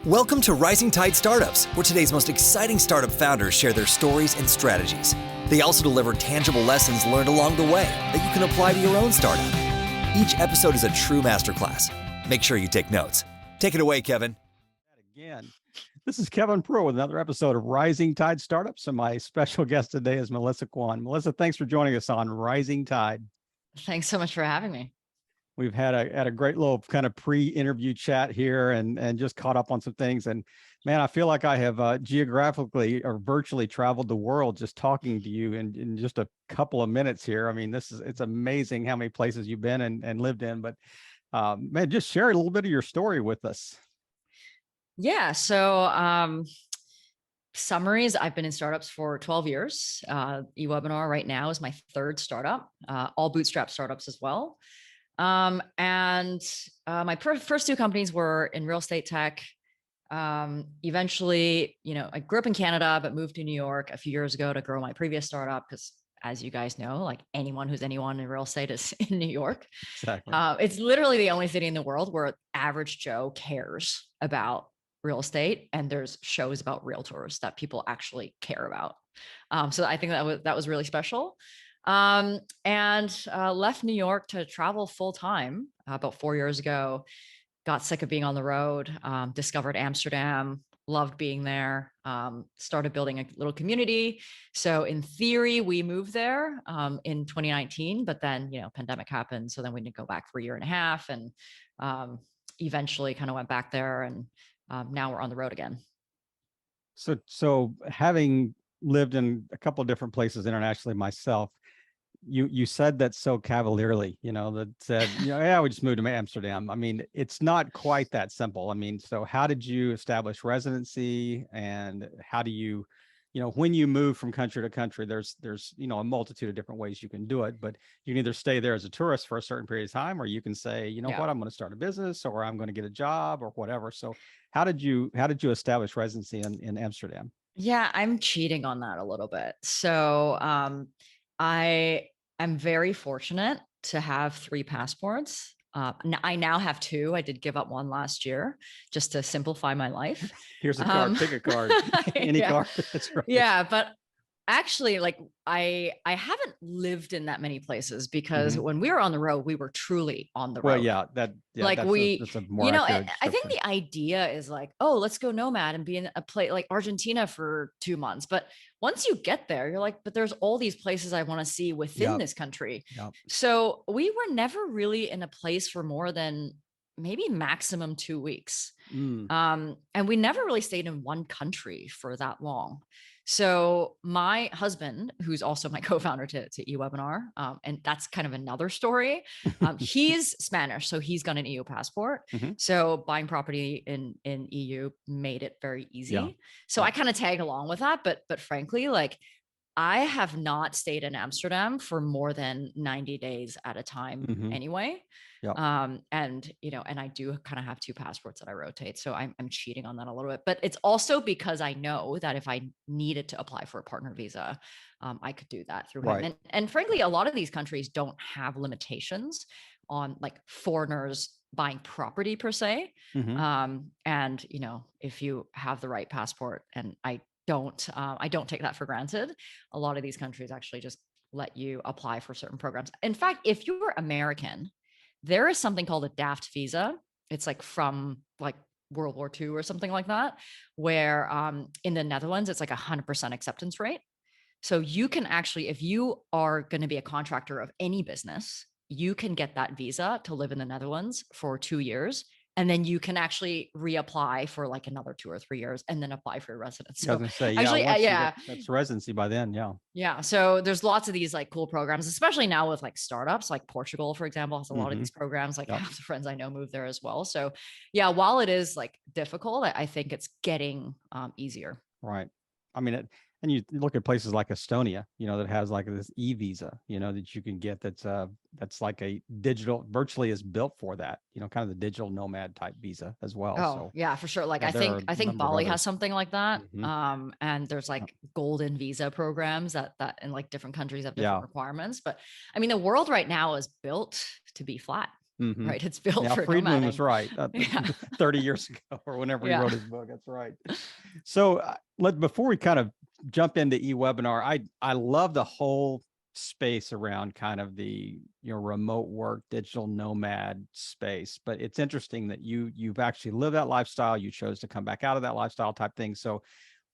Welcome to Rising Tide Startups, where today's most exciting startup founders share their stories and strategies. They also deliver tangible lessons learned along the way that you can apply to your own startup. Each episode is a true masterclass. Make sure you take notes. Take it away, Kevin. Again, this is Kevin Pro with another episode of Rising Tide Startups, and my special guest today is Melissa Kwan. Melissa, thanks for joining us on Rising Tide. Thanks so much for having me. We've had a great little kind of pre-interview chat here and just caught up on some things. And man, I feel like I have geographically or virtually traveled the world just talking to you in just a couple of minutes here. I mean, it's amazing how many places you've been and lived in, but man, just share a little bit of your story with us. Yeah. So summaries, I've been in startups for 12 years. eWebinar right now is my third startup, all bootstrap startups as well. My first two companies were in real estate tech. Eventually, I grew up in Canada, but moved to New York a few years ago to grow my previous startup. Because as you guys know, like anyone in real estate is in New York. Exactly. It's literally the only city in the world where average Joe cares about real estate. And there's shows about realtors that people actually care about. So I think that was really special. Left New York to travel full time about 4 years ago. Got sick of being on the road, discovered Amsterdam, loved being there, started building a little community. So in theory, we moved there in 2019, but then, pandemic happened. So then we didn't go back for a year and a half and eventually kind of went back there. And now we're on the road again. So having lived in a couple of different places internationally myself, you said that so cavalierly, that said, yeah, we just moved to Amsterdam. I mean, it's not quite that simple. I mean, so how did you establish residency, and how do you, when you move from country to country, there's a multitude of different ways you can do it, but you can either stay there as a tourist for a certain period of time, or you can say, what, I'm going to start a business, or I'm going to get a job or whatever. So how did you establish residency in Amsterdam? Yeah, I'm cheating on that a little bit. So I am very fortunate to have 3 passports. I now have 2. I did give up one last year just to simplify my life. Here's a card, pick a card, any card. That's right. Yeah, but actually, like I haven't lived in that many places because when we were on the road, we were truly on the road. Well, yeah, that's a more accurate I think the idea is like, oh, let's go nomad and be in a place like Argentina for 2 months. But once you get there, you're like, but there's all these places I want to see within this country. Yep. So we were never really in a place for more than maybe maximum 2 weeks. And we never really stayed in one country for that long. So my husband, who's also my co-founder to eWebinar, and that's kind of another story. He's Spanish, so he's got an EU passport. So buying property in EU made it very easy. Yeah. So I kind of tag along with that, but frankly, like I have not stayed in Amsterdam for more than 90 days at a time anyway. Yep. And I do kind of have 2 passports that I rotate. So I'm cheating on that a little bit, but it's also because I know that if I needed to apply for a partner visa, I could do that through him. And frankly, a lot of these countries don't have limitations on like foreigners buying property per se. And if you have the right passport, and I don't take that for granted. A lot of these countries actually just let you apply for certain programs. In fact, if you're American, there is something called a DAFT visa. It's like from like World War II or something like that, where in the Netherlands, it's like 100% acceptance rate. So you can actually, if you are going to be a contractor of any business, you can get that visa to live in the Netherlands for 2 years. And then you can actually reapply for like another 2 or 3 years and then apply for a residence. So I was gonna say, actually, that's residency by then. Yeah. Yeah. So there's lots of these like cool programs, especially now with like startups, like Portugal, for example, has a lot of these programs. Like half the friends I know move there as well. So yeah, while it is like difficult, I think it's getting easier. Right. I mean, and you look at places like Estonia, that has like this e-visa, that you can get that's like a digital, virtually is built for that, kind of the digital nomad type visa as well. Oh, so, yeah, for sure. Like I think Bali has something like that. And there's like golden visa programs that in like different countries have different requirements. But I mean, the world right now is built to be flat. Mhm. right? It's built Now, for Friedman was nomading. right Yeah. 30 years ago or whenever he Yeah. wrote his book. That's right. So before we kind of jump into eWebinar, I love the whole space around kind of the remote work, digital nomad space. But it's interesting that you've actually lived that lifestyle. You chose to come back out of that lifestyle type thing. So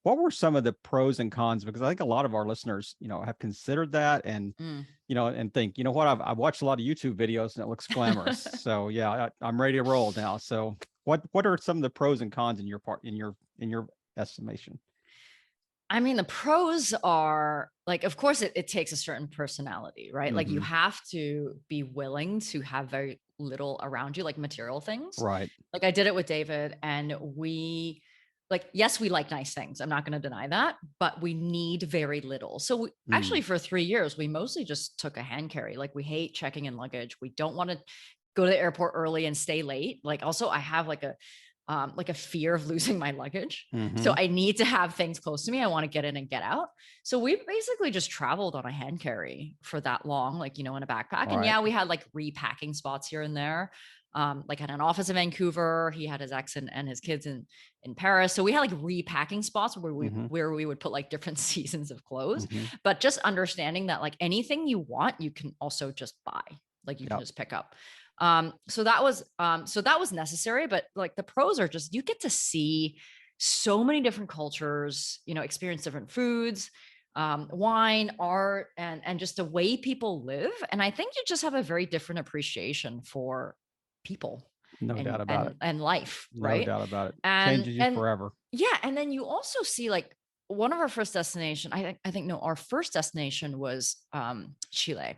what were some of the pros and cons? Because I think a lot of our listeners, have considered that and, Mm. and think, what, I've watched a lot of YouTube videos and it looks glamorous. So yeah, I'm ready to roll now. So what are some of the pros and cons in your estimation? I mean, the pros are like, of course, it takes a certain personality, right? Like you Mhm. have to be willing to have very little around you, like material things. Right. Like I did it with David, and yes, we like nice things. I'm not going to deny that, but we need very little. So actually, Mm. for 3 years, we mostly just took a hand carry. Like we hate checking in luggage. We don't want to go to the airport early and stay late. Like also, I have like a fear of losing my luggage. So Mhm. I need to have things close to me. I want to get in and get out. So we basically just traveled on a hand carry for that long, like, in a backpack. And Right. yeah, we had like repacking spots here and there. Like had an office in Vancouver. He had his ex and his kids in Paris. So we had like repacking spots where Mhm. we would put like different seasons of clothes. Mhm. But just understanding that like anything you want, you can also just buy. Like you can Yep. just pick up. So that was necessary, but like the pros are just you get to see so many different cultures, experience different foods, wine, art, and just the way people live. And I think you just have a very different appreciation for people No doubt about it. and life, No right? doubt about it. And Changes you and forever. yeah, and then you also see like one of our first destination, I think no, our first destination was Chile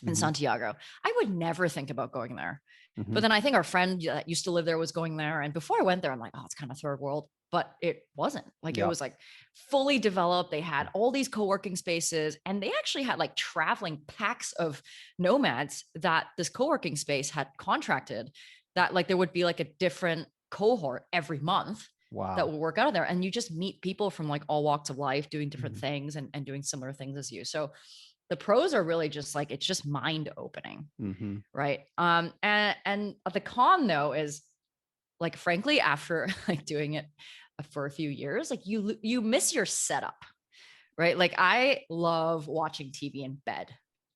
in Mhm. Santiago. I would never think about going there. But Mhm. then I think our friend that used to live there was going there. And before I went there, I'm like, oh, it's kind of third world. But it wasn't. Like it Yep. was like fully developed. They had all these co-working spaces, and they actually had like traveling packs of nomads that this co-working space had contracted, that like there would be like a different cohort every month that Wow. will work out of there. And you just meet people from like all walks of life doing different Mhm. things and doing similar things as you. So the pros are really just like, it's just mind opening. Mhm. Right. And the con though is like, frankly, after like doing it for a few years, like you miss your setup, right? Like I love watching TV in bed,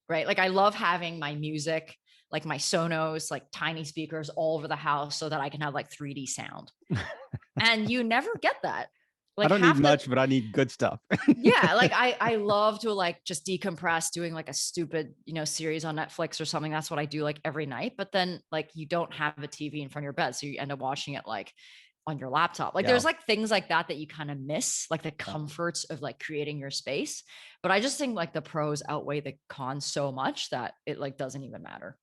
right? Like I love having my music, like my Sonos, like tiny speakers all over the house so that I can have like 3D sound. And you never get that. I Like don't need half the much, but I need good stuff. yeah, like I love to like just decompress doing like a stupid, series on Netflix or something. That's what I do like every night. But then like you don't have a TV in front of your bed. So you end up watching it like on your laptop. Like Yeah. there's like things like that you kind of miss, like the Yeah. comforts of like creating your space. But I just think like the pros outweigh the cons so much that it like doesn't even matter.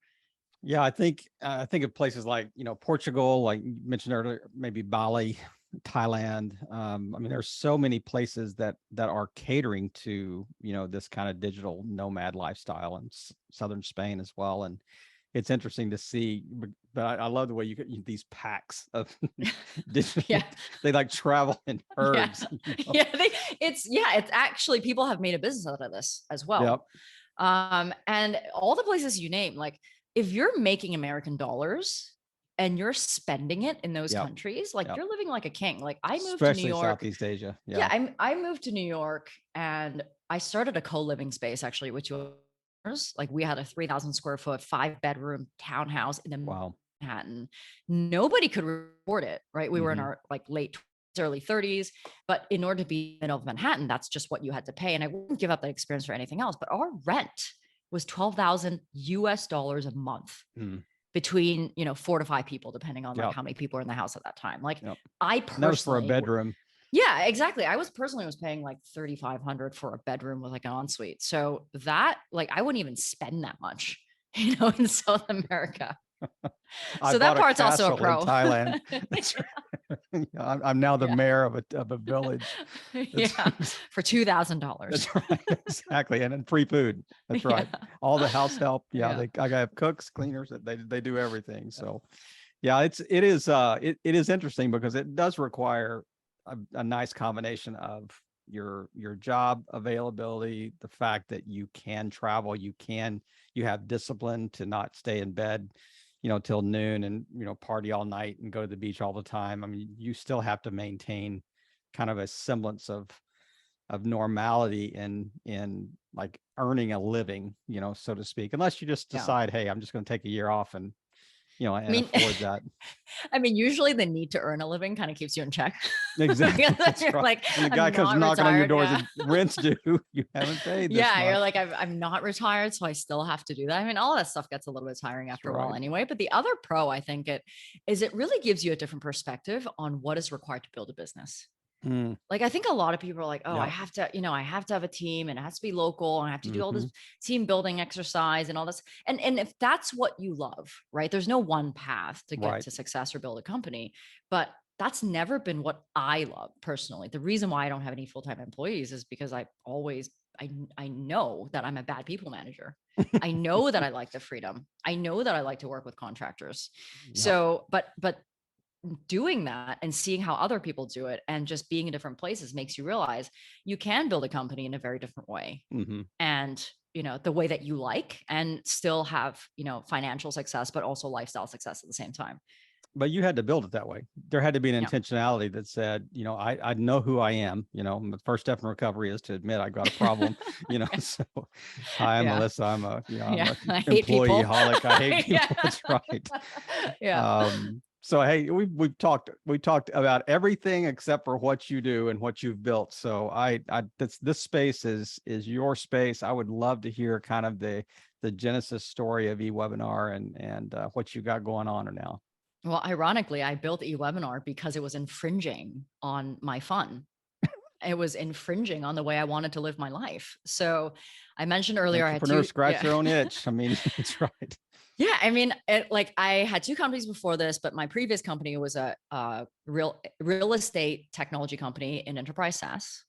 Yeah, I think of places like, Portugal, like you mentioned earlier, maybe Bali, Thailand. I mean, there's so many places that are catering to, this kind of digital nomad lifestyle, and southern Spain as well. And it's interesting to see, but I love the way you get these packs of digital. Yeah. They like travel in Yeah. herds. It's actually, people have made a business out of this as Yep. well. And all the places you name, like if you're making American dollars and you're spending it in those Yep. countries, like Yep. you're living like a king. Like I moved to New Especially York. Southeast Asia. Yeah, Yeah. I moved to New York and I started a co-living space actually with 2 owners. Like we had a 3,000 square foot, 5-bedroom townhouse in the Wow. Manhattan. Nobody could afford it, right? We were in Mhm. our like late 20s, early 30s, but in order to be in the middle of Manhattan, that's just what you had to pay. And I wouldn't give up that experience for anything else. But our rent was $12,000 a month Mm. between 4 to 5 people, depending on like Yep. how many people were in the house at that time. Like Yep. I And that was for a personally bedroom. yeah, exactly. I was paying like 3,500 for a bedroom with like an ensuite. So that like I wouldn't even spend that much, in South America. I So that bought a part's also a castle in pro. Thailand. That's right. I'm now the Yeah. mayor of a village. Yeah, for $2,000. That's right. Exactly. And then free food. That's right. Yeah. All the house help. Yeah. Yeah. I have cooks, cleaners, that they do everything. So yeah, it is interesting because it does require a nice combination of your job availability, the fact that you can travel, you have discipline to not stay in bed, till noon and, party all night and go to the beach all the time. I mean, you still have to maintain kind of a semblance of normality in like earning a living, so to speak, unless you just Yeah. decide, hey, I'm just going to take a year off and, I mean, afford that. I mean, usually the need to earn a living kind of keeps you in check. Exactly. That's You're right. like, When the guy I'm comes not knocking on your retired. door, Yeah. the rent's due, you haven't paid this Yeah, you're month. like, I'm not retired, so I still have to do that. I mean, all that stuff gets a little bit tiring after a while right. anyway. But the other pro, I think, it really gives you a different perspective on what is required to build a business. Mm, Like, I think a lot of people are like, oh, I yep. have to, I have to have a team and it has to be local and I have to do all this Mhm. team building exercise and all this. And if that's what you love, right? There's no one path to get Right. to success or build a company, but that's never been what I love personally. The reason why I don't have any full-time employees is because I know that I'm a bad people manager. I know that I like the freedom. I know that I like to work with contractors. Yep. So, but doing that and seeing how other people do it and just being in different places makes you realize you can build a company in a very different way. Mm-hmm. And, the way that you like, and still have, financial success, but also lifestyle success at the same time. But you had to build it that way. There had to be an Yeah. intentionality that said, I know who I am. The first step in recovery is to admit I got a problem. So hi, I'm Yeah. Melissa. I'm a, I'm Yeah. a I hate people. employee-holic. I hate people. Yeah. That's right. Yeah. So hey, we talked about everything except for what you do and what you've built. So this space is your space. I would love to hear kind of the genesis story of eWebinar and what you got going on now. Well, ironically, I built eWebinar because it was infringing on my fun. It was infringing on the way I wanted to live my life. So I mentioned earlier, I had Entrepreneurs two, scratch their own itch. I mean, that's right. Yeah, I mean, I had two companies before this, but my previous company was a real estate technology company in enterprise SaaS.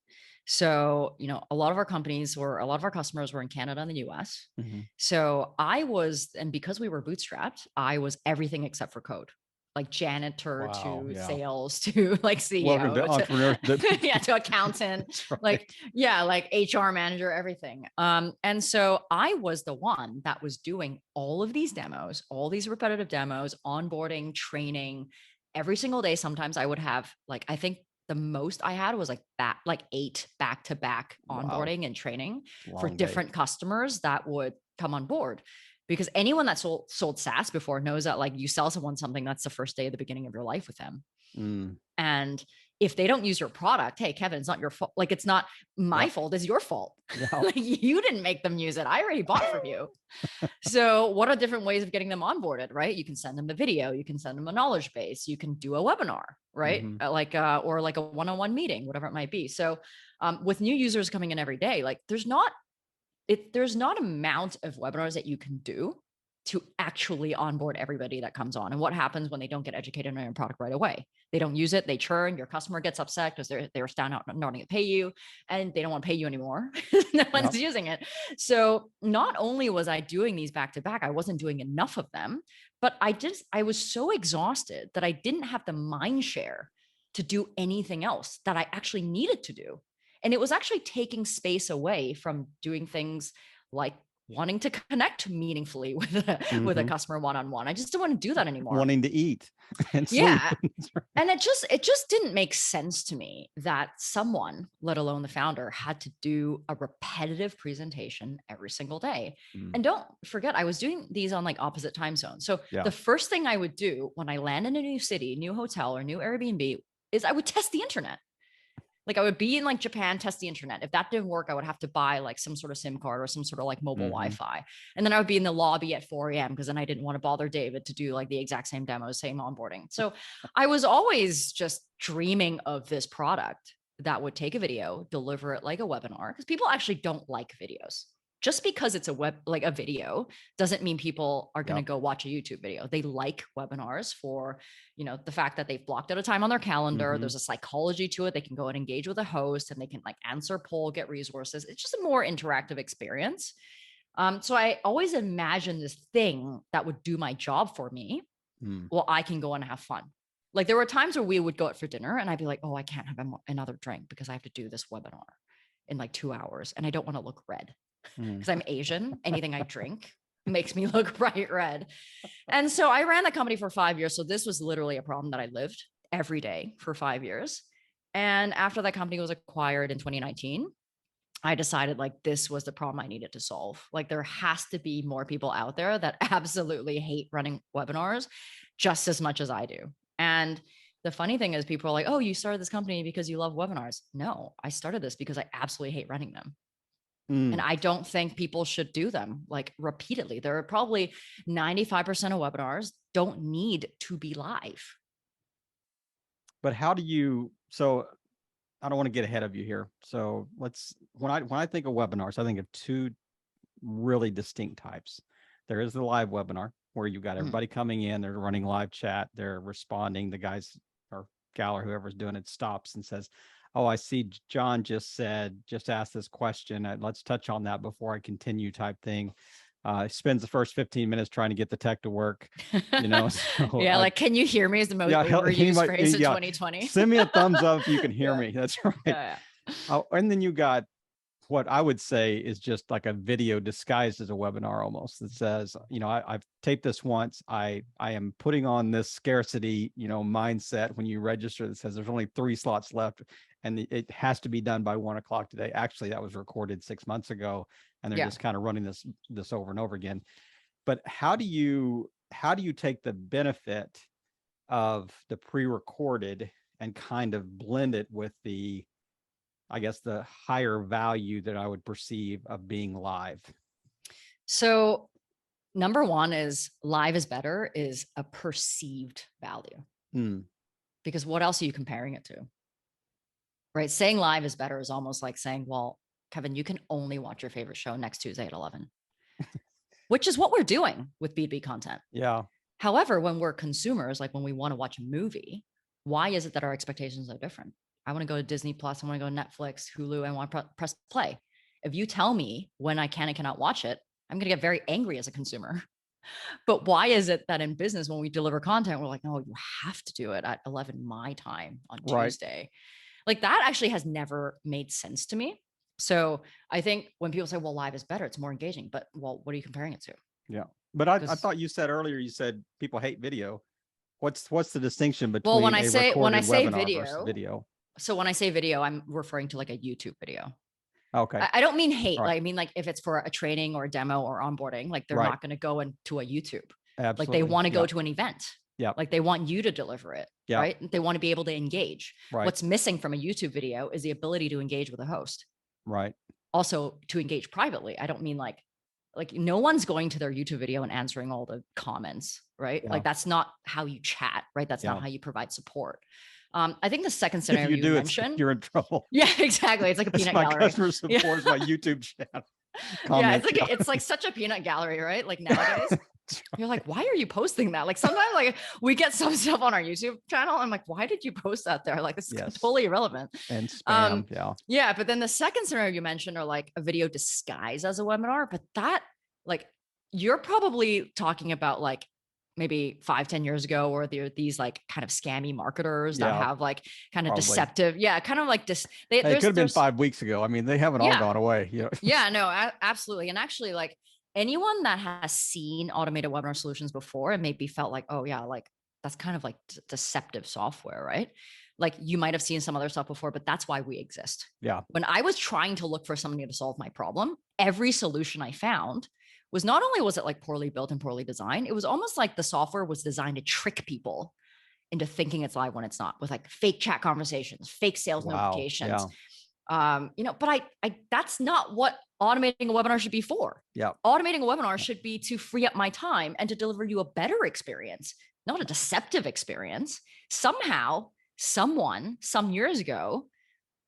So, a lot of our customers were in Canada and the US. Mm-hmm. So and because we were bootstrapped, I was everything except for code, like janitor to sales to like CEO. Welcome to entrepreneurship. Yeah, to accountant, Right. like HR manager, everything. And so I was the one that was doing all of these demos, all these repetitive demos, onboarding, training every single day. Sometimes I would have I think the most I had was 8 back-to-back onboarding and training for different customers that would come on board. Because anyone that sold SaaS before knows that you sell someone something, that's the first day of the beginning of your life with them. Mm. And if they don't use your product, hey, Kevin, it's not your fault. It's not my fault, it's your fault. Yep. You didn't make them use it. I already bought from you. So what are different ways of getting them onboarded, right? You can send them a video, you can send them a knowledge base, you can do a webinar, right? Mm-hmm. Or a one-on-one meeting, whatever it might be. So with new users coming in every day, there's not amount of webinars that you can do to actually onboard everybody that comes on. And what happens when they don't get educated on your product right away? They don't use it, they churn, your customer gets upset because they're down out not wanting to pay you and they don't want to pay you anymore. No one's using it. So not only was I doing these back to back, I wasn't doing enough of them, but I was so exhausted that I didn't have the mind share to do anything else that I actually needed to do. And it was actually taking space away from doing things like wanting to connect meaningfully with a customer one-on-one. I just didn't want to do that anymore. Wanting to eat and sleep. Yeah. And it just didn't make sense to me that someone, let alone the founder, had to do a repetitive presentation every single day. And don't forget, I was doing these on opposite time zones. So the first thing I would do when I land in a new city, new hotel or new Airbnb is I would test the internet. I would be in Japan, test the internet. If that didn't work, I would have to buy some sort of SIM card or some sort of mobile Wi-Fi. And then I would be in the lobby at 4 a.m. because then I didn't want to bother David to do the exact same demos, same onboarding. So I was always just dreaming of this product that would take a video, deliver it like a webinar, because people actually don't like videos. Just because it's a video doesn't mean people are going to go watch a YouTube video. They like webinars for, the fact that they've blocked out a time on their calendar. There's a psychology to it. They can go and engage with a host and they can answer poll, get resources. It's just a more interactive experience. So I always imagined this thing that would do my job for me. Well, I can go and have fun. There were times where we would go out for dinner and I'd be like, oh, I can't have another drink because I have to do this webinar in 2 hours and I don't want to look red. Because I'm Asian, anything I drink makes me look bright red. And so I ran the company for 5 years. So this was literally a problem that I lived every day for 5 years. And after that company was acquired in 2019, I decided like this was the problem I needed to solve. Like there has to be more people out there that absolutely hate running webinars just as much as I do. And the funny thing is people are like, oh, you started this company because you love webinars. No, I started this because I absolutely hate running them. And I don't think people should do them like repeatedly. There are probably 95% of webinars don't need to be live. But how do you, so I don't want to get ahead of you here. So when I think of webinars, I think of two really distinct types. There is the live webinar where you've got everybody coming in, they're running live chat, they're responding. The guys or gal or whoever's doing it stops and says, oh, I see John just asked this question. Let's touch on that before I continue type thing. Spends the first 15 minutes trying to get the tech to work, you know. So, yeah, like, can you hear me is the most overused phrase in 2020. Send me a thumbs up if you can hear me. That's right. Yeah. And then you got what I would say is just like a video disguised as a webinar almost. That says, you know, I've taped this once. I am putting on this scarcity, you know, mindset when you register that says there's only 3 slots left and it has to be done by 1 o'clock today. Actually, that was recorded 6 months ago, and they're just kind of running this over and over again. But how do you take the benefit of the pre-recorded and kind of blend it with the, I guess, the higher value that I would perceive of being live? So number one is live is better is a perceived value. Because what else are you comparing it to? Right? Saying live is better is almost like saying, well, Kevin, you can only watch your favorite show next Tuesday at 11, which is what we're doing with B2B content. Yeah. However, when we're consumers, like when we want to watch a movie, why is it that our expectations are different? I want to go to Disney Plus, I want to go to Netflix, Hulu, I want to press play. If you tell me when I can and cannot watch it, I'm going to get very angry as a consumer. But why is it that in business, when we deliver content, we're like, no, you have to do it at 11 my time on Tuesday. Like that actually has never made sense to me. So I think when people say, well, live is better, it's more engaging, but well, what are you comparing it to? Yeah. But I thought you said earlier, you said people hate video. What's the distinction between when I say video? So when I say video, I'm referring to like a YouTube video. Okay. I don't mean hate. Like, I mean, like if it's for a training or a demo or onboarding, like they're not going to go into a YouTube. Absolutely. Like they want to go to an event. Yeah. Like they want you to deliver it. Yeah. Right. They want to be able to engage. Right. What's missing from a YouTube video is the ability to engage with a host. Right. Also to engage privately. I don't mean like no one's going to their YouTube video and answering all the comments, right? Yeah. Like that's not how you chat, right? That's not how you provide support. I think the second scenario you mentioned, you're in trouble. Yeah, exactly. It's like a peanut gallery. My customer support my YouTube channel. Yeah, it's like such a peanut gallery, right? Like nowadays, you're like, why are you posting that? Like sometimes, like we get some stuff on our YouTube channel. I'm like, why did you post that there? Like this is totally irrelevant. And spam, yeah. But then the second scenario you mentioned are like a video disguised as a webinar, but that like you're probably talking about like maybe 5-10 years ago, or there are these like kind of scammy marketers that have like kind of deceptive. Yeah. Kind of like this. It could have been 5 weeks ago. I mean, they haven't all gone away. Yeah, no, absolutely. And actually like anyone that has seen automated webinar solutions before and maybe felt like, oh yeah, like that's kind of like deceptive software, right? Like you might've seen some other stuff before, but that's why we exist. Yeah. When I was trying to look for somebody to solve my problem, every solution I found was not only was it like poorly built and poorly designed, it was almost like the software was designed to trick people into thinking it's live when it's not, with like fake chat conversations, fake sales notifications. Yeah. But I that's not what automating a webinar should be for. Yeah. Automating a webinar should be to free up my time and to deliver you a better experience, not a deceptive experience. Somehow, someone some years ago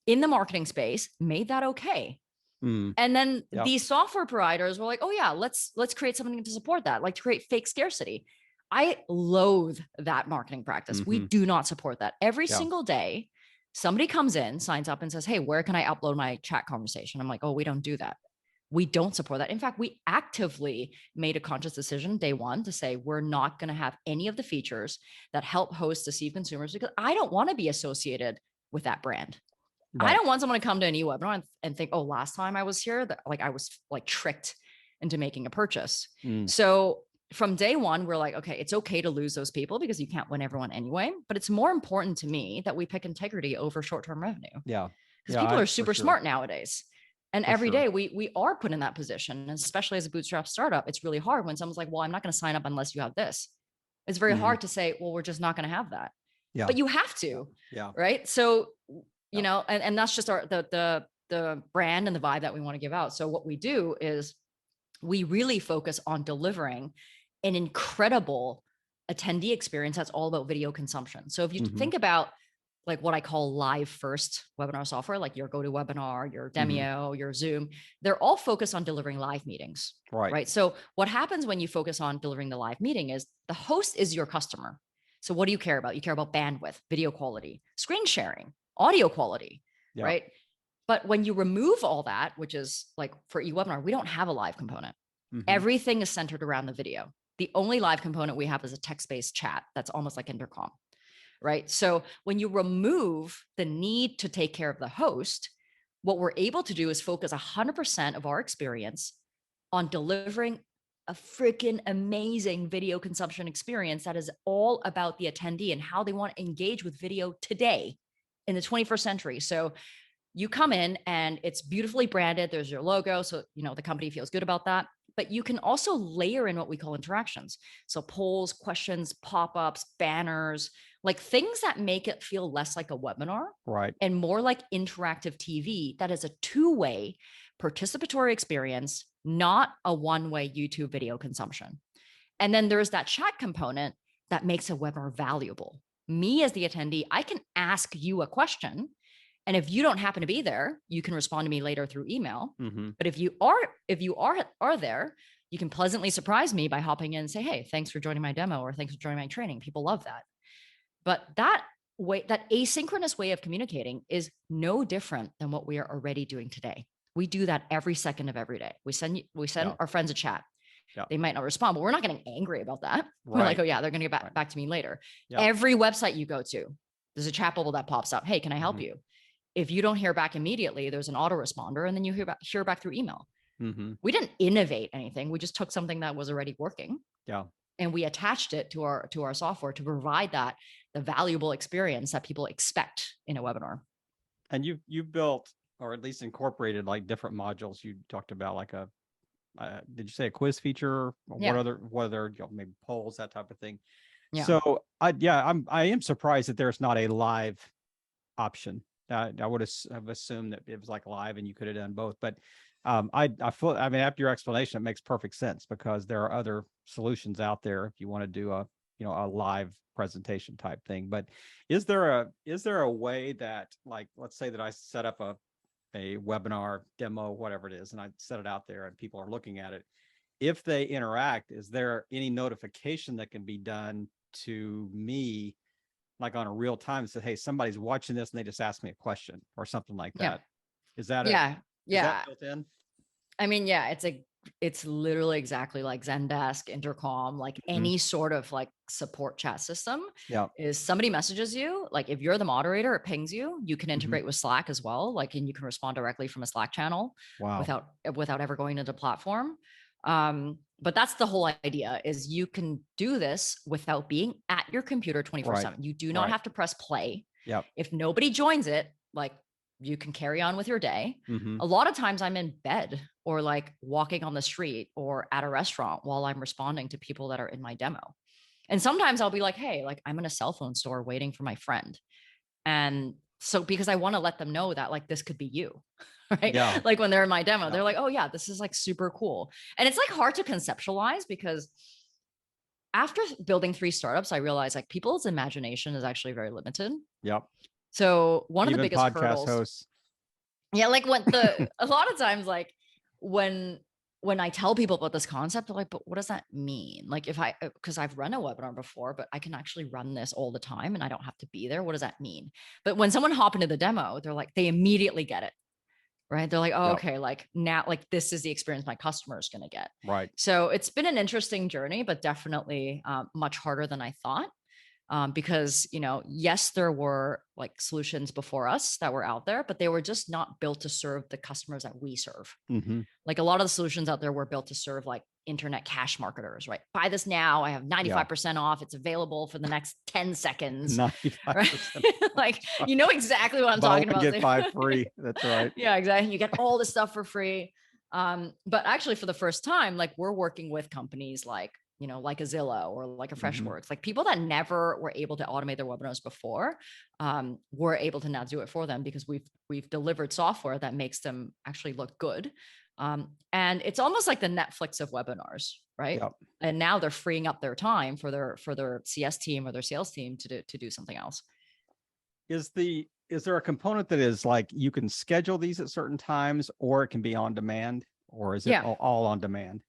in the marketing space made that okay. And then these software providers were like, oh yeah, let's create something to support that, like to create fake scarcity. I loathe that marketing practice. We do not support that. Every single day, somebody comes in, signs up and says, hey, where can I upload my chat conversation? I'm like, oh, we don't do that. We don't support that. In fact, we actively made a conscious decision day one to say, we're not going to have any of the features that help hosts deceive consumers, because I don't want to be associated with that brand. Right. I don't want someone to come to an eWebinar and think, oh, last time I was here, that like I was like tricked into making a purchase. Mm. So from day one, we're like, okay, it's okay to lose those people because you can't win everyone anyway. But it's more important to me that we pick integrity over short-term revenue. Yeah. Because people are super smart nowadays. And every day we are put in that position, and especially as a bootstrap startup, it's really hard when someone's like, well, I'm not going to sign up unless you have this. It's very hard to say, well, we're just not going to have that. Yeah. But you have to. Yeah. Right. So, you know, and that's just the brand and the vibe that we want to give out. So what we do is we really focus on delivering an incredible attendee experience that's all about video consumption. So if you think about like what I call live first webinar software, like your GoToWebinar, your Demio, your Zoom, they're all focused on delivering live meetings. Right. So what happens when you focus on delivering the live meeting is the host is your customer. So what do you care about? You care about bandwidth, video quality, screen sharing, audio quality, right? But when you remove all that, which is like for eWebinar, we don't have a live component. Everything is centered around the video. The only live component we have is a text-based chat that's almost like intercom. Right. So when you remove the need to take care of the host, what we're able to do is focus 100% of our experience on delivering a freaking amazing video consumption experience that is all about the attendee and how they want to engage with video today in the 21st century. So you come in and it's beautifully branded. There's your logo. So, you know, the company feels good about that. But you can also layer in what we call interactions. So polls, questions, pop-ups, banners, like things that make it feel less like a webinar, right, and more like interactive TV that is a two-way participatory experience, not a one-way YouTube video consumption. And then there's that chat component that makes a webinar valuable. Me as the attendee, I can ask you a question, and if you don't happen to be there, you can respond to me later through email. But if you are there, you can pleasantly surprise me by hopping in and say, hey, thanks for joining my demo, or thanks for joining my training. People love that. But that way, that asynchronous way of communicating is no different than what we are already doing today. We do that every second of every day. We send our friends a chat. They might not respond, but we're not getting angry about that. We're like, oh yeah, they're going to get back to me later. Every website you go to, there's a chat bubble that pops up. Hey, can I help you? If you don't hear back immediately, there's an autoresponder, and then you hear back through email. We didn't innovate anything. We just took something that was already working. And we attached it to our software to provide the valuable experience that people expect in a webinar. And you built, or at least incorporated, like different modules. You talked about like did you say a quiz feature? What other maybe polls, that type of thing. So I am surprised that there's not a live option. I would have assumed that it was like live and you could have done both, but I mean, after your explanation, it makes perfect sense, because there are other solutions out there if you want to do a live presentation type thing. But is there a way that, like, let's say that I set up a webinar demo, whatever it is, and I set it out there and people are looking at it. If they interact, is there any notification that can be done to me, like on a real time, that says, hey, somebody's watching this and they just asked me a question or something like that? Is that is that built in? I mean, it's literally exactly like Zendesk, Intercom, like any sort of like support chat system. Is somebody messages you, like if you're the moderator, it pings you. You can integrate with Slack as well, like, and you can respond directly from a Slack channel without ever going into the platform. But that's the whole idea, is you can do this without being at your computer 24/7. You do not have to press play. If nobody joins it, like, you can carry on with your day. A lot of times I'm in bed or like walking on the street or at a restaurant while I'm responding to people that are in my demo. And sometimes I'll be like, hey, like, I'm in a cell phone store waiting for my friend. And so, because I want to let them know that, like, this could be you, right? Like when they're in my demo, they're like, oh yeah, this is like super cool. And it's like hard to conceptualize, because after building 3 startups, I realized like people's imagination is actually very limited. So one of the biggest podcast hurdles, hosts. like when a lot of times, like when I tell people about this concept, they're like, but what does that mean? Like, because I've run a webinar before, but I can actually run this all the time and I don't have to be there. What does that mean? But when someone hop into the demo, they're like, they immediately get it, right? They're like, oh, okay, like now, like this is the experience my customer is going to get. So it's been an interesting journey, but definitely much harder than I thought. because, yes, there were like solutions before us that were out there, but they were just not built to serve the customers that we serve. Mm-hmm. Like a lot of the solutions out there were built to serve like internet cash marketers, right? Buy this now. I have 95% off. It's available for the next 10 seconds. 95%. Right? Like, you know exactly what I'm Buy talking one, about. get 5 free. That's right. Yeah, exactly. You get all this stuff for free. But actually for the first time, like we're working with companies like, like a Zillow or like a Freshworks, like people that never were able to automate their webinars before, we're able to now do it for them because we've delivered software that makes them actually look good. And it's almost like the Netflix of webinars, right? Yep. And now they're freeing up their time for their CS team or their sales team to do something else. Is there a component that is like you can schedule these at certain times, or it can be on demand, or is it all on demand?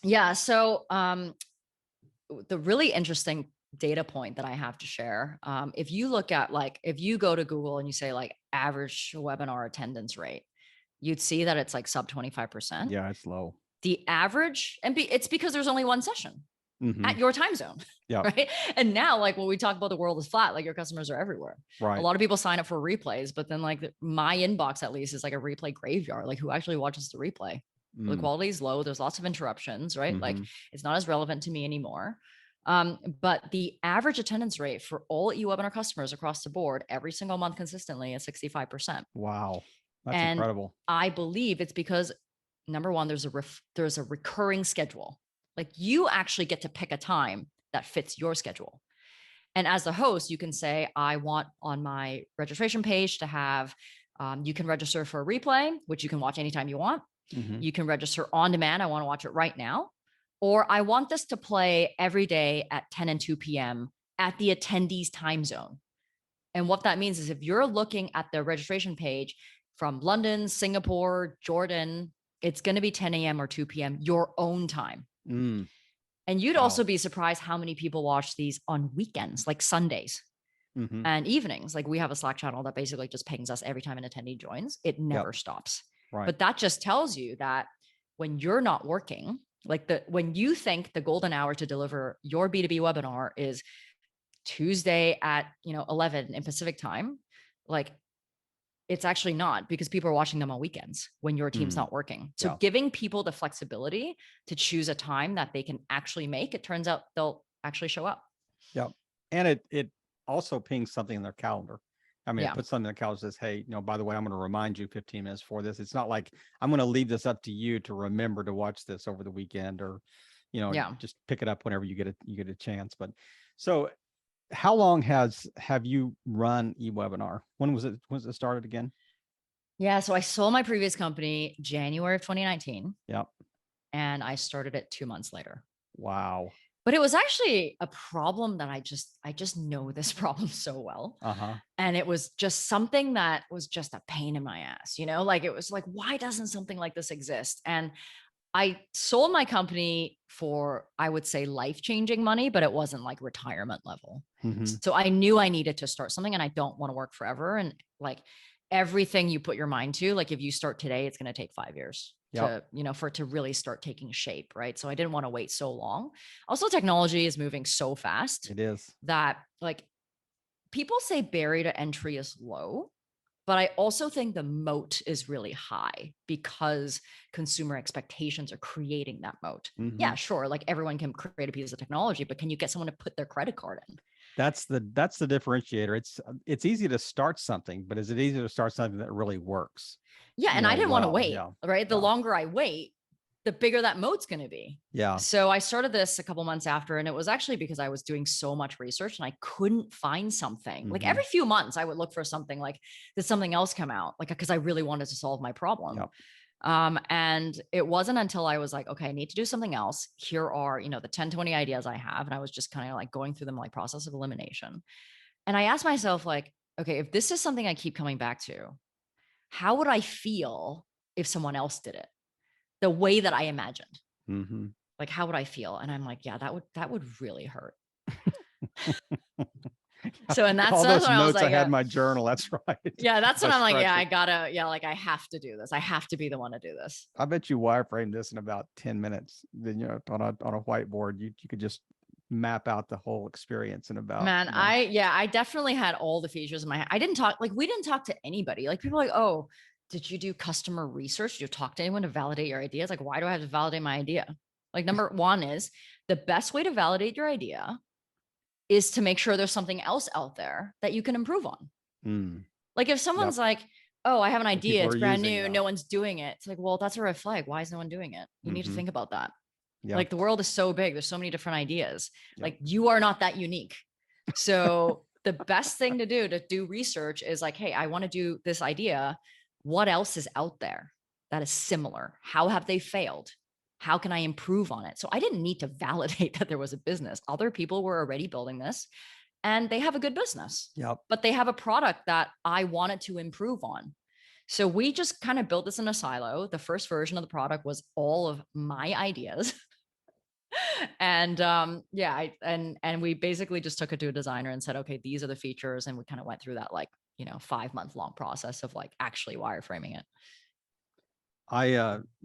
Yeah. So the really interesting data point that I have to share, if you look at if you go to Google and you say like average webinar attendance rate, you'd see that it's like sub 25%. Yeah, it's low. The average, and it's because there's only one session at your time zone. Yeah. Right. And now, like when we talk about the world is flat, like your customers are everywhere. Right. A lot of people sign up for replays, but then like my inbox at least is like a replay graveyard. Like who actually watches the replay? The quality is low. There's lots of interruptions, right? Like it's not as relevant to me anymore. But the average attendance rate for all eWebinar customers across the board, every single month consistently is 65%. Wow. That's and incredible. I believe it's because number one, there's a recurring schedule. Like you actually get to pick a time that fits your schedule. And as the host, you can say, I want on my registration page to have, you can register for a replay, which you can watch anytime you want. You can register on demand. I want to watch it right now. Or I want this to play every day at 10 and 2 p.m. at the attendees time zone. And what that means is if you're looking at the registration page from London, Singapore, Jordan, it's going to be 10 a.m. or 2 p.m. your own time. And you'd also be surprised how many people watch these on weekends, like Sundays and evenings. Like we have a Slack channel that basically just pings us every time an attendee joins. It never stops. Right. But that just tells you that when you're not working, when you think the golden hour to deliver your B2B webinar is Tuesday at 11 in Pacific time, like it's actually not, because people are watching them on weekends when your team's not working. So giving people the flexibility to choose a time that they can actually make, it turns out they'll actually show up. Yep. And it also pings something in their calendar. I mean, it puts something in the calendar that says, hey, by the way, I'm going to remind you 15 minutes for this. It's not like I'm going to leave this up to you to remember to watch this over the weekend, or, just pick it up whenever you get a chance. But so how long have you run eWebinar? When was it started again? Yeah. So I sold my previous company January of 2019. Yep. And I started it 2 months later. Wow. But it was actually a problem that I just know this problem so well. And it was just something that was just a pain in my ass, like it was like, why doesn't something like this exist? And I sold my company for, I would say, life-changing money, but it wasn't like retirement level. So I knew I needed to start something, and I don't want to work forever. And like everything you put your mind to, like if you start today, it's going to take 5 years. For it to really start taking shape. Right. So I didn't want to wait so long. Also, technology is moving so fast. It is. That like people say barrier to entry is low, but I also think the moat is really high because consumer expectations are creating that moat. Yeah, sure. Like everyone can create a piece of technology, but can you get someone to put their credit card in? That's the differentiator. It's easy to start something, but is it easy to start something that really works? Yeah. And I didn't want to wait, right? The longer I wait, the bigger that moat's going to be. Yeah. So I started this a couple months after, and it was actually because I was doing so much research and I couldn't find something. Like every few months I would look for something, like did something else come out? Like, because I really wanted to solve my problem. And it wasn't until I was like, okay, I need to do something else. Here are, the 10, 20 ideas I have. And I was just kind of like going through them, like process of elimination. And I asked myself, like, okay, if this is something I keep coming back to, how would I feel if someone else did it the way that I imagined? Like, how would I feel? And I'm like, yeah, that would really hurt. So, and that's all those when notes I was like, I had in my journal. That's right. Yeah, that's when I'm like, yeah, I gotta, like I have to do this. I have to be the one to do this. I bet you wireframe this in about 10 minutes. Then on a whiteboard, you could just map out the whole experience in about, Man, I definitely had all the features in my head. We didn't talk to anybody. Like people are like, oh, did you do customer research? Did you talk to anyone to validate your ideas? Like, why do I have to validate my idea? Like, number one is the best way to validate your idea is to make sure there's something else out there that you can improve on. Like if someone's like, oh, I have an idea, it's brand new, no one's doing it. It's like, well, that's a red flag. Why is no one doing it? You need to think about that. Like the world is so big. There's so many different ideas. Like you are not that unique. So the best thing to do research is like, hey, I want to do this idea. What else is out there that is similar? How have they failed? How can I improve on it? So I didn't need to validate that there was a business. Other people were already building this and they have a good business, but they have a product that I wanted to improve on. So we just kind of built this in a silo. The first version of the product was all of my ideas. And and we basically just took it to a designer and said, okay, these are the features. And we kind of went through that 5-month long process of actually wireframing it.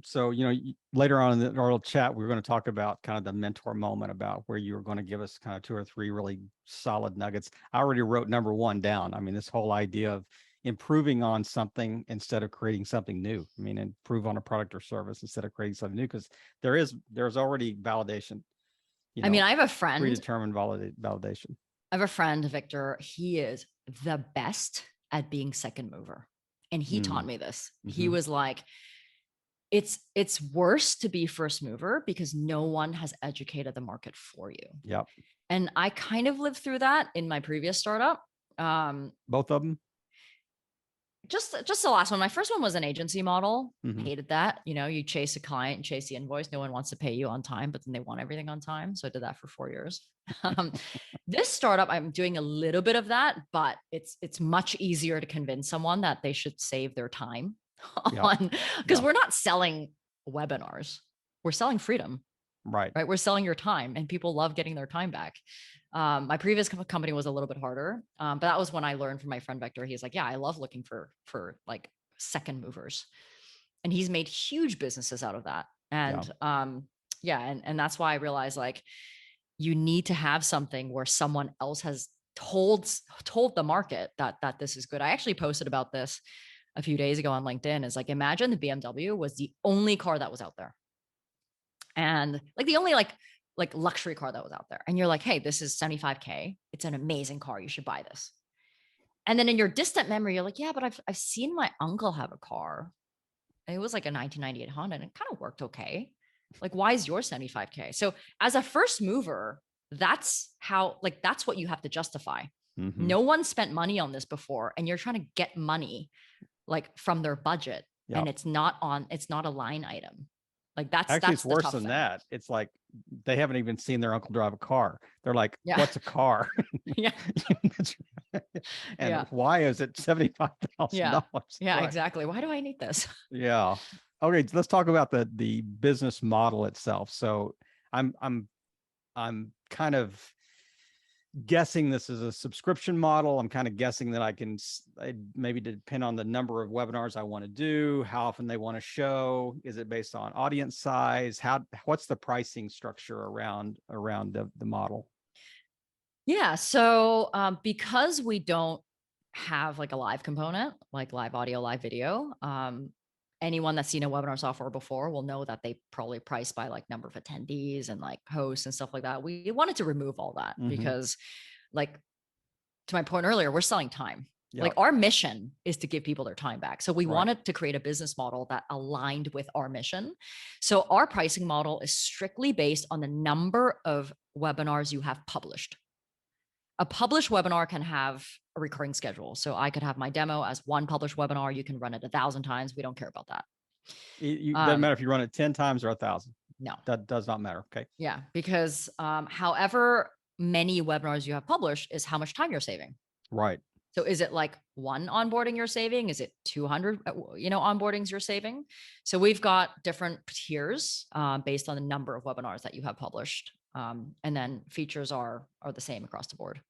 So, later on in our little chat, we were going to talk about kind of the mentor moment, about where you were going to give us kind of 2 or 3 really solid nuggets. I already wrote number 1 down. I mean, this whole idea of improving on something instead of creating something new. I mean, improve on a product or service instead of creating something new, because there's already validation. I mean, I have a friend. Predetermined validation. I have a friend, Victor. He is the best at being second mover. And he taught me this. He was like, it's worse to be first mover because no one has educated the market for you. Yep. And I kind of lived through that in my previous startup. Both of them? Just the last one. My first one was an agency model. Hated that. You chase a client and chase the invoice. No one wants to pay you on time, but then they want everything on time. So I did that for 4 years. This startup, I'm doing a little bit of that, but it's much easier to convince someone that they should save their time on, because we're not selling webinars. We're selling freedom. Right. We're selling your time, and people love getting their time back. My previous company was a little bit harder, but that was when I learned from my friend Victor. He's like, yeah, I love looking for like second movers, and he's made huge businesses out of that. And and that's why I realized you need to have something where someone else has told the market that this is good. I actually posted about this a few days ago on LinkedIn. Is imagine the BMW was the only car that was out there, and the only luxury car that was out there. And you're like, hey, this is $75K. It's an amazing car. You should buy this. And then in your distant memory, you're like, yeah, but I've seen my uncle have a car. It was like a 1998 Honda and it kind of worked okay. Why is yours $75K? So as a first mover, that's what you have to justify. No one spent money on this before, and you're trying to get money from their budget. And it's not a line item. It's worse than that. It's like they haven't even seen their uncle drive a car. They're like, what's a car? And why is it $75,000? Yeah, exactly. Why do I need this? Yeah. Okay, let's talk about the business model itself. So I'm kind of guessing this is a subscription model. I'm kind of guessing that I maybe depend on the number of webinars I want to do, how often they want to show. Is it based on audience size? What's the pricing structure around the model? Yeah. So because we don't have a live component, like live audio, live video, anyone that's seen a webinar software before will know that they probably price by number of attendees and hosts and stuff like that. We wanted to remove all that because to my point earlier, we're selling time. Our mission is to give people their time back. So we wanted to create a business model that aligned with our mission. So our pricing model is strictly based on the number of webinars you have published. A published webinar can have a recurring schedule. So I could have my demo as one published webinar. You can run it 1,000 times. We don't care about that. It doesn't matter if you run it 10 times or 1,000. No. That does not matter. Okay. Yeah. Because however many webinars you have published is how much time you're saving. Right. So is it one onboarding you're saving? Is it 200, onboardings you're saving? So we've got different tiers based on the number of webinars that you have published. And then features are the same across the board.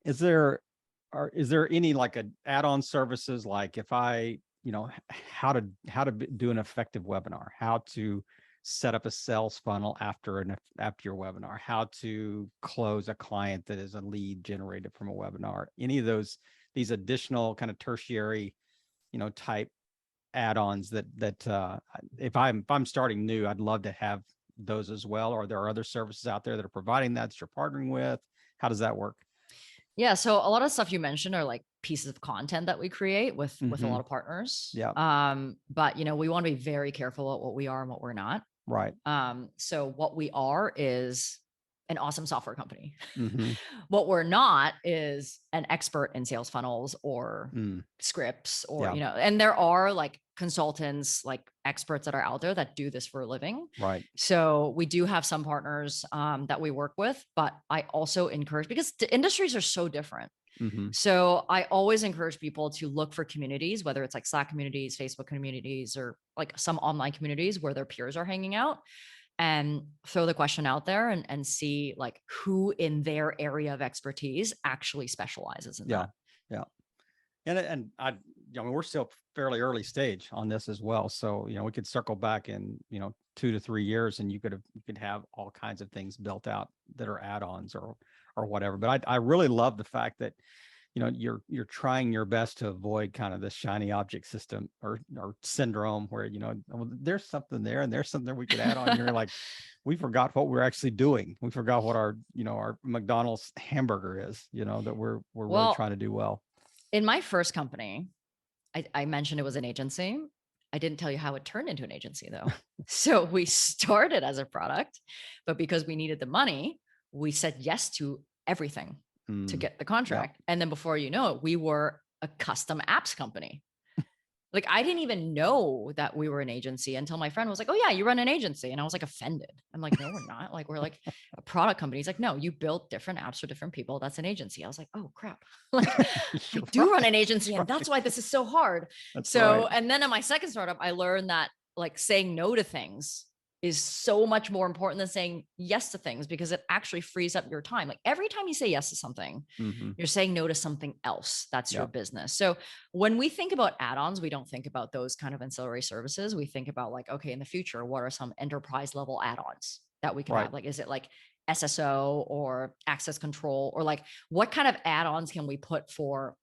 Is there any add-on services, if I, how to do an effective webinar, how to set up a sales funnel after your webinar, how to close a client that is a lead generated from a webinar, any of these additional kind of tertiary, type add-ons that if I'm starting new, I'd love to have those as well. Or there are other services out there that are providing that you're partnering with. How does that work? Yeah. So a lot of stuff you mentioned are like pieces of content that we create with a lot of partners. Yeah. But we want to be very careful about what we are and what we're not. Right. So what we are is an awesome software company. Mm-hmm. What we're not is an expert in sales funnels or scripts or, and there are like consultants, like experts that are out there that do this for a living. Right. So we do have some partners that we work with, but I also encourage, because the industries are so different. Mm-hmm. So I always encourage people to look for communities, whether it's like Slack communities, Facebook communities, or like some online communities where their peers are hanging out, and throw the question out there and see like who in their area of expertise actually specializes in that. Yeah. And we're still fairly early stage on this as well. So, we could circle back in, 2 to 3 years and you could have all kinds of things built out that are add-ons or whatever. But I really love the fact that, you're trying your best to avoid kind of this shiny object system or syndrome where, there's something there and there's something we could add on. You're like, we forgot what we're actually doing. We forgot what our McDonald's hamburger is, that we're really trying to do well. In my first company, I mentioned it was an agency. I didn't tell you how it turned into an agency though. So we started as a product, but because we needed the money, we said yes to everything to get the contract. Yeah. And then before you know it, we were a custom apps company. Like I didn't even know that we were an agency until my friend was like, "Oh yeah, you run an agency." And I was like offended. I'm like, "No, we're not. Like we're like a product company." He's like, "No, you build different apps for different people. That's an agency." I was like, "Oh crap." Like I do run an agency and that's why this is so hard. And then in my second startup, I learned that like saying no to things is so much more important than saying yes to things, because it actually frees up your time. Like every time you say yes to something, you're saying no to something else. That's your business. So when we think about add-ons, we don't think about those kind of ancillary services. We think about like, okay, in the future, what are some enterprise level add-ons that we can have? Like, is it like SSO or access control, or like what kind of add-ons can we put for,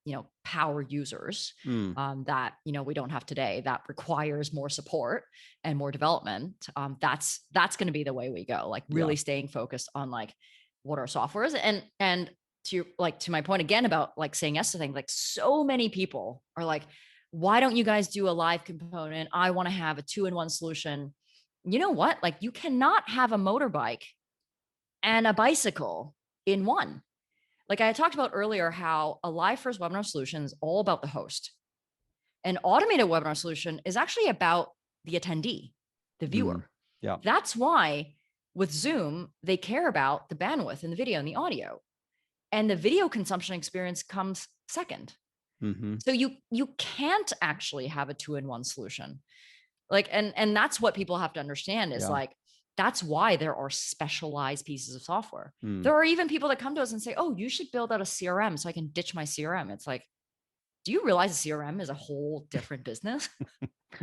power users that, we don't have today, that requires more support and more development. That's going to be the way we go, like really staying focused on like what our software is. And to my point again about like saying yes to things, like so many people are like, why don't you guys do a live component? I want to have a 2-in-1 solution. You know what? Like you cannot have a motorbike and a bicycle in one. Like I talked about earlier, how a live first webinar solution is all about the host. An automated webinar solution is actually about the attendee, the viewer. Yeah. That's why with Zoom, they care about the bandwidth and the video and the audio, and the video consumption experience comes second. So you can't actually have a 2-in-1 solution. Like, and that's what people have to understand is like, that's why there are specialized pieces of software. There are even people that come to us and say, "Oh, you should build out a CRM so I can ditch my CRM." It's like, do you realize a CRM is a whole different business?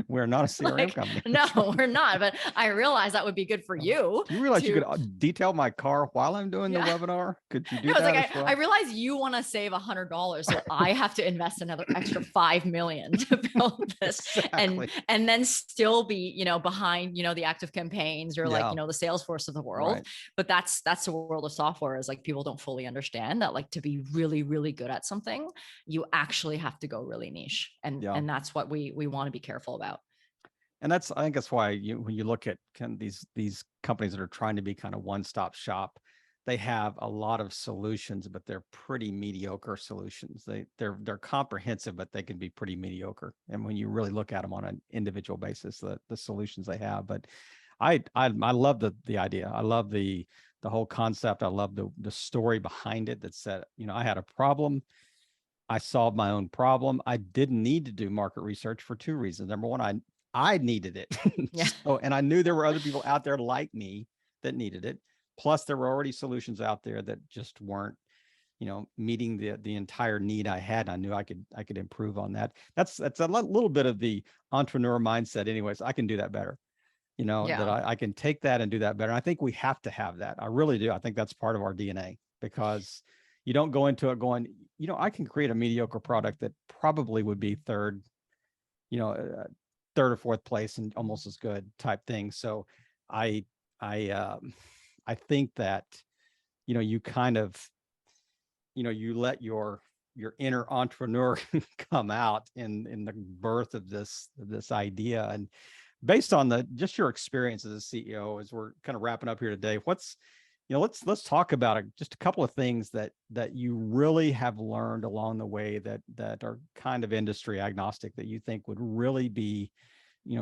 We're not a CRM company. No, we're not. But I realize that would be good for you. Do you realize you could detail my car while I'm doing the webinar? Could you do that? Like, I realize you want to save $100, so I have to invest another extra $5 million to build this, and then still be, behind, the active campaigns or like, the Salesforce of the world. But that's the world of software, is like people don't fully understand that, like to be really, really good at something, you actually have to go really niche, and that's what we want to be careful about. And I think that's why when you look at kind of these companies that are trying to be kind of one-stop shop, they have a lot of solutions, but they're pretty mediocre solutions. They're comprehensive, but they can be pretty mediocre. And when you really look at them on an individual basis, the solutions they have. But I love the idea. I love the whole concept. I love the story behind it that said, I had a problem. I solved my own problem. I didn't need to do market research for 2 reasons. Number one, I needed it. And I knew there were other people out there like me that needed it. Plus there were already solutions out there that just weren't, meeting the entire need I had. I knew I could improve on that. That's a little bit of the entrepreneur mindset anyways. I can do that better. that I can take that and do that better. And I think we have to have that. I really do. I think that's part of our DNA, because you don't go into it going, I can create a mediocre product that probably would be third or fourth place and almost as good type thing. So I think that, you kind of, you let your inner entrepreneur come out in the birth of this idea. And based on just your experience as a CEO, as we're kind of wrapping up here today, let's talk about just a couple of things that you really have learned along the way that are kind of industry agnostic, that you think would really be,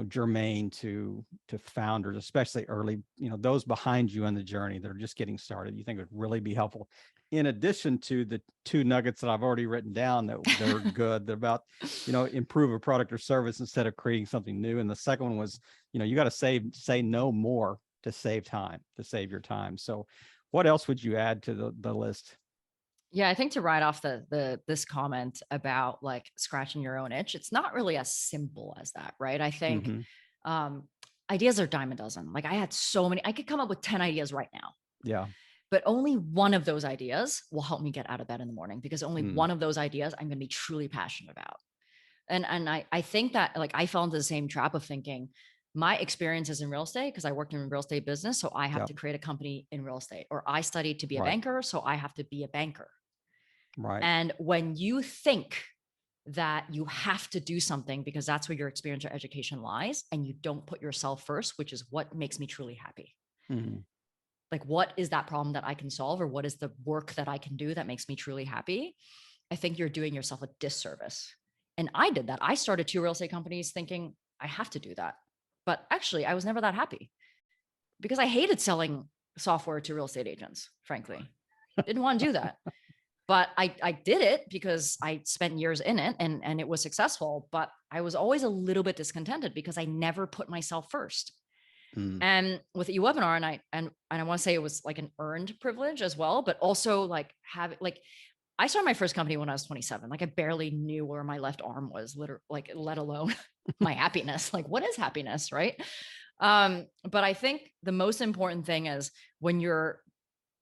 germane to founders, especially early, those behind you on the journey that are just getting started, you think would really be helpful, in addition to the 2 nuggets that I've already written down that are good. They're about, improve a product or service instead of creating something new. And the second one was, you got to say no more to save your time. So what else would you add to the list? Yeah, I think to write off this comment about like scratching your own itch, it's not really as simple as that, right? I think ideas are dime a dozen. Like I had so many, I could come up with 10 ideas right now. Yeah. But only one of those ideas will help me get out of bed in the morning, because only one of those ideas I'm going to be truly passionate about. And I think that like I fell into the same trap of thinking my experiences in real estate, because I worked in real estate business, so I have to create a company in real estate, or I studied to be a banker, so I have to be a banker. Right. And when you think that you have to do something because that's where your experience or education lies, and you don't put yourself first, which is what makes me truly happy. Like, what is that problem that I can solve, or what is the work that I can do that makes me truly happy? I think you're doing yourself a disservice. And I did that. I started 2 real estate companies thinking I have to do that. But actually, I was never that happy, because I hated selling software to real estate agents, frankly. Didn't want to do that. But I did it because I spent years in it, and it was successful. But I was always a little bit discontented because I never put myself first. And with eWebinar, and I want to say it was like an earned privilege as well, but also like I started my first company when I was 27. Like I barely knew where my left arm was, let alone my happiness. Like, what is happiness, right? But I think the most important thing is when you're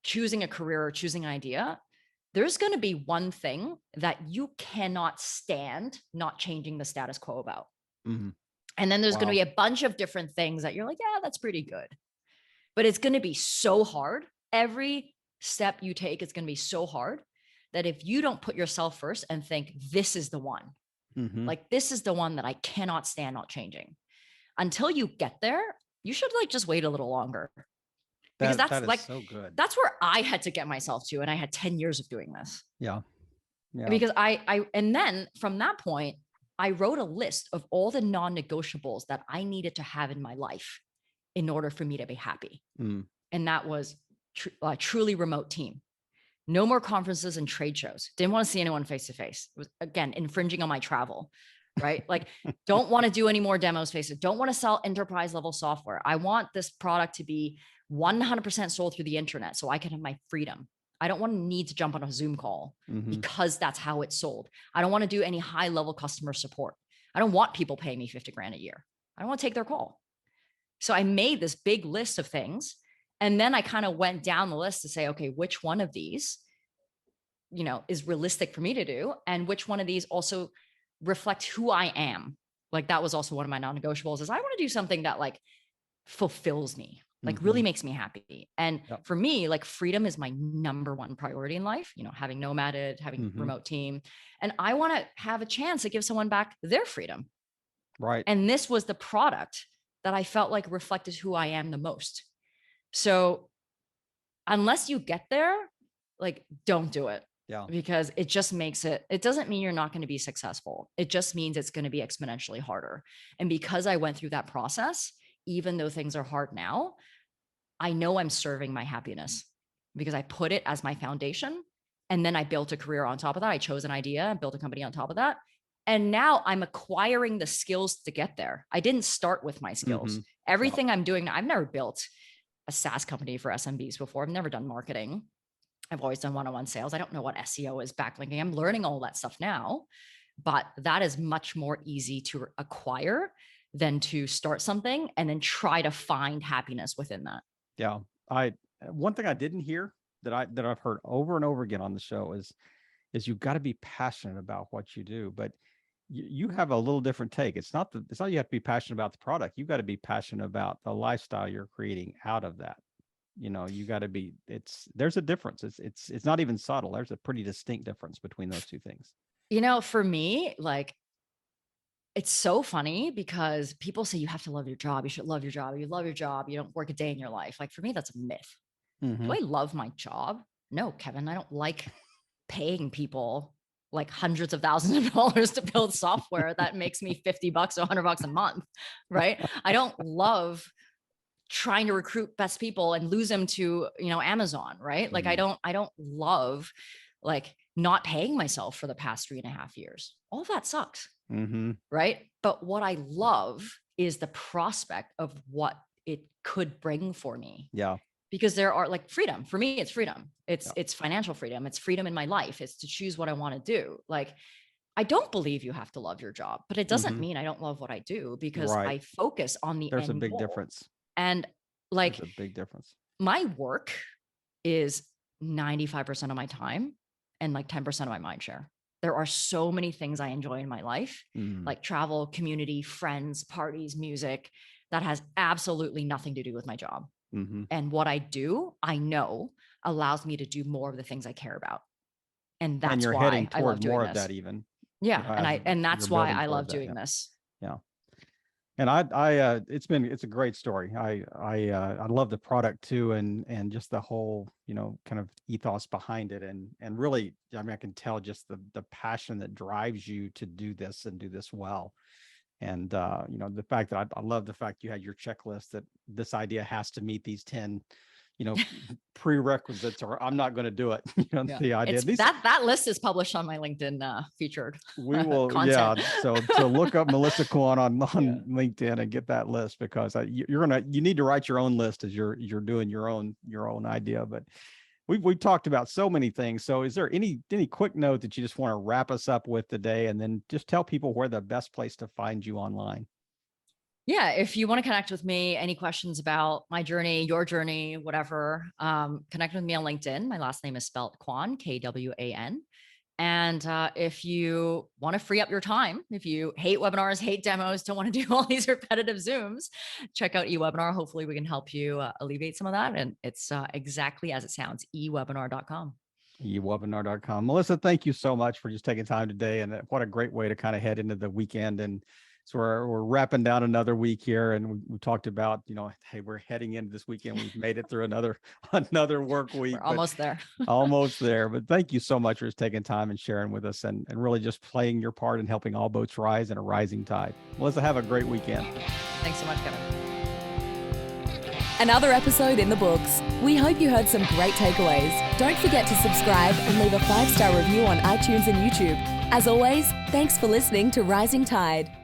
choosing a career or choosing an idea, there's going to be one thing that you cannot stand not changing the status quo about. And then there's going to be a bunch of different things that you're like, yeah, that's pretty good. But it's going to be so hard. Every step you take is going to be so hard that if you don't put yourself first and think this is the one, like this is the one that I cannot stand not changing, until you get there, you should like just wait a little longer. Because that's like, so good. That's where I had to get myself to. And I had 10 years of doing this. Yeah. Because and then from that point, I wrote a list of all the non-negotiables that I needed to have in my life in order for me to be happy. And that was a truly remote team. No more conferences and trade shows. Didn't want to see anyone face to face. It was, again, infringing on my travel, right? Like, don't want to do any more demos face to face. Don't want to sell enterprise level software. I want this product to be 100% sold through the internet so I can have my freedom. I don't want to need to jump on a Zoom call because that's how it's sold. I don't want to do any high level customer support. I don't want people paying me 50 grand a year. I don't want to take their call. So I made this big list of things. And then I kind of went down the list to say, okay, which one of these, is realistic for me to do? And which one of these also reflect who I am? Like that was also one of my non-negotiables, is I want to do something that like fulfills me, like really makes me happy. And for me, like freedom is my number one priority in life, having nomaded, having remote team. And I want to have a chance to give someone back their freedom. Right. And this was the product that I felt like reflected who I am the most. So unless you get there, like don't do it. Yeah. Because it just makes it doesn't mean you're not going to be successful. It just means it's going to be exponentially harder. And because I went through that process, even though things are hard now, I know I'm serving my happiness because I put it as my foundation. And then I built a career on top of that. I chose an idea and built a company on top of that. And now I'm acquiring the skills to get there. I didn't start with my skills. Everything I'm doing, I've never built a SaaS company for SMBs before. I've never done marketing. I've always done one-on-one sales. I don't know what SEO is, backlinking. I'm learning all that stuff now, but that is much more easy to acquire than to start something and then try to find happiness within that. Yeah. One thing I didn't hear that I've heard over and over again on the show is you've got to be passionate about what you do, but you have a little different take. It's not you have to be passionate about the product. You've got to be passionate about the lifestyle you're creating out of that. You got to be, there's a difference. It's not even subtle. There's a pretty distinct difference between those two things. For me, like, it's so funny because people say you have to love your job. You should love your job. You love your job. You don't work a day in your life. Like, for me, that's a myth. Mm-hmm. Do I love my job? No, Kevin, I don't like paying people like hundreds of thousands of dollars to build software that makes me $50 or $100 a month, right? I don't love trying to recruit best people and lose them to, Amazon, right? Like, I don't love like not paying myself for the past 3.5 years. All of that sucks. Mm-hmm. Right. But what I love is the prospect of what it could bring for me. Yeah. Because there are like freedom. For me, it's freedom. It's financial freedom. It's freedom in my life. It's to choose what I want to do. Like, I don't believe you have to love your job, but it doesn't mean I don't love what I do, because I focus on the There's end a big goal. difference. And like, there's a big difference. My work is 95% of my time and like 10% of my mind share. There are so many things I enjoy in my life, like travel, community, friends, parties, music, that has absolutely nothing to do with my job. Mm-hmm. And what I do, I know allows me to do more of the things I care about. And that's you're why heading I love toward doing more this. of that even. Yeah. And that's why I love doing this. Yeah. And it's a great story. I love the product too, and just the whole, kind of ethos behind it. And really, I can tell just the passion that drives you to do this and do this well. And, the fact that I love the fact you had your checklist that this idea has to meet these 10, prerequisites, or I'm not going to do it. The idea that list is published on my LinkedIn featured. We will, content. Yeah. So look up Melissa Kwan on LinkedIn and get that list, because you need to write your own list as you're doing your own idea. But we talked about so many things. So is there any quick note that you just want to wrap us up with today, and then just tell people where the best place to find you online? Yeah. If you want to connect with me, any questions about my journey, your journey, whatever, connect with me on LinkedIn. My last name is spelled Kwan, Kwan. And if you want to free up your time, if you hate webinars, hate demos, don't want to do all these repetitive Zooms, check out eWebinar. Hopefully we can help you alleviate some of that. And it's exactly as it sounds, eWebinar.com. eWebinar.com. Melissa, thank you so much for just taking time today. And what a great way to kind of head into the weekend. And so we're wrapping down another week here, and we talked about, hey, we're heading into this weekend. We've made it through another work week. We're almost there. Almost there. But thank you so much for just taking time and sharing with us, and really just playing your part in helping all boats rise in a rising tide. Melissa, have a great weekend. Thanks so much, Kevin. Another episode in the books. We hope you heard some great takeaways. Don't forget to subscribe and leave a 5-star review on iTunes and YouTube. As always, thanks for listening to Rising Tide.